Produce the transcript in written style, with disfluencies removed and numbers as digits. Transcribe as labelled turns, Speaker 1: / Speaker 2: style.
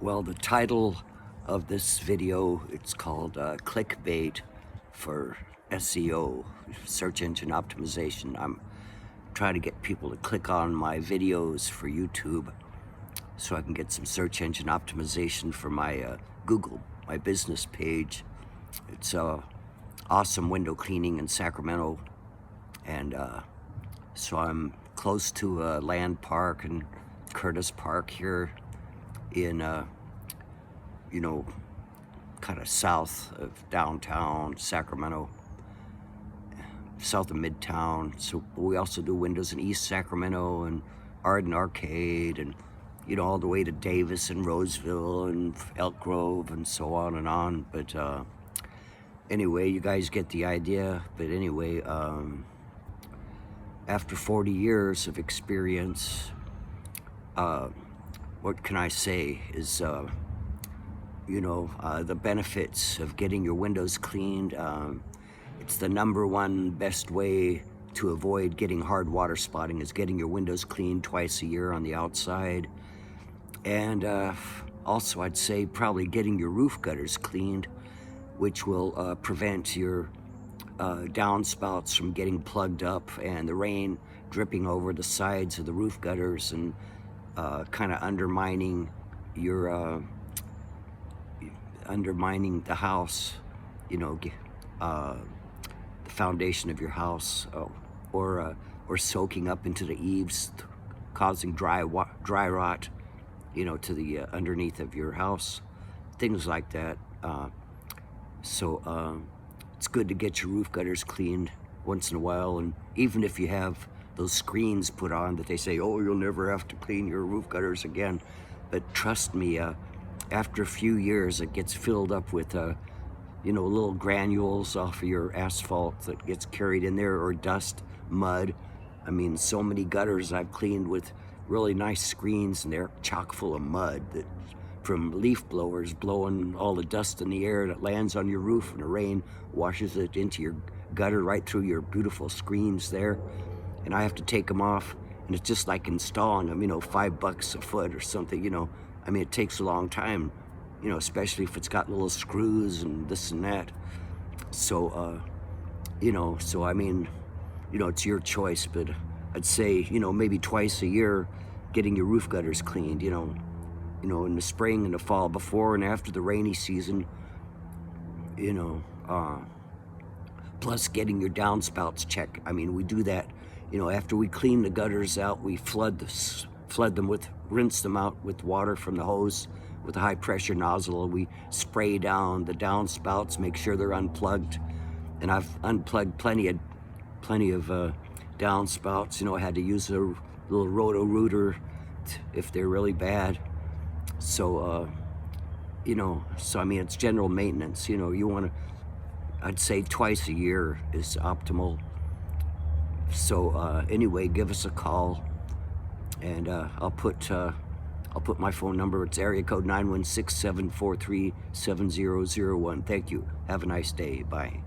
Speaker 1: Well, the title of this video, it's called clickbait for SEO, search engine optimization. I'm trying to get people to click on my videos for YouTube so I can get some search engine optimization for my Google, my business page. It's awesome window cleaning in Sacramento, and so I'm close to Land Park and Curtis Park here in kind of south of downtown Sacramento, south of Midtown. So we also do windows in East Sacramento and Arden Arcade, and all the way to Davis and Roseville and Elk Grove and so on and on. But anyway, you guys get the idea. But anyway, after 40 years of experience, what can I say is, the benefits of getting your windows cleaned. It's the #1 best way to avoid getting hard water spotting is getting your windows cleaned twice a year on the outside. And also, I'd say probably getting your roof gutters cleaned, which will prevent your downspouts from getting plugged up and the rain dripping over the sides of the roof gutters and kind of undermining your undermining the house, the foundation of your house, or soaking up into the eaves, causing dry rot, to the underneath of your house, things like that. So it's good to get your roof gutters cleaned once in a while, and even if you have those screens put on that they say, oh, you'll never have to clean your roof gutters again. But trust me, after a few years, it gets filled up with, little granules off of your asphalt that gets carried in there, or dust, mud. I mean, so many gutters I've cleaned with really nice screens, and they're chock full of mud that from leaf blowers blowing all the dust in the air that lands on your roof, and the rain washes it into your gutter right through your beautiful screens there. And I have to take them off, and it's just like installing them, $5 a foot or something, I mean, it takes a long time, especially if it's got little screws and this and that. So, so I mean, it's your choice, but I'd say, maybe twice a year, getting your roof gutters cleaned, in the spring and the fall, before and after the rainy season, plus getting your downspouts checked. I mean, we do that, after we clean the gutters out, we rinse them out with water from the hose with a high pressure nozzle. We spray down the downspouts, make sure they're unplugged. And I've unplugged plenty of downspouts. I had to use a little roto-rooter if they're really bad. So, so I mean, it's general maintenance. You want to, I'd say twice a year is optimal. So anyway, give us a call, and I'll put my phone number. It's area code 916-743-7001. Thank you. Have a nice day. Bye.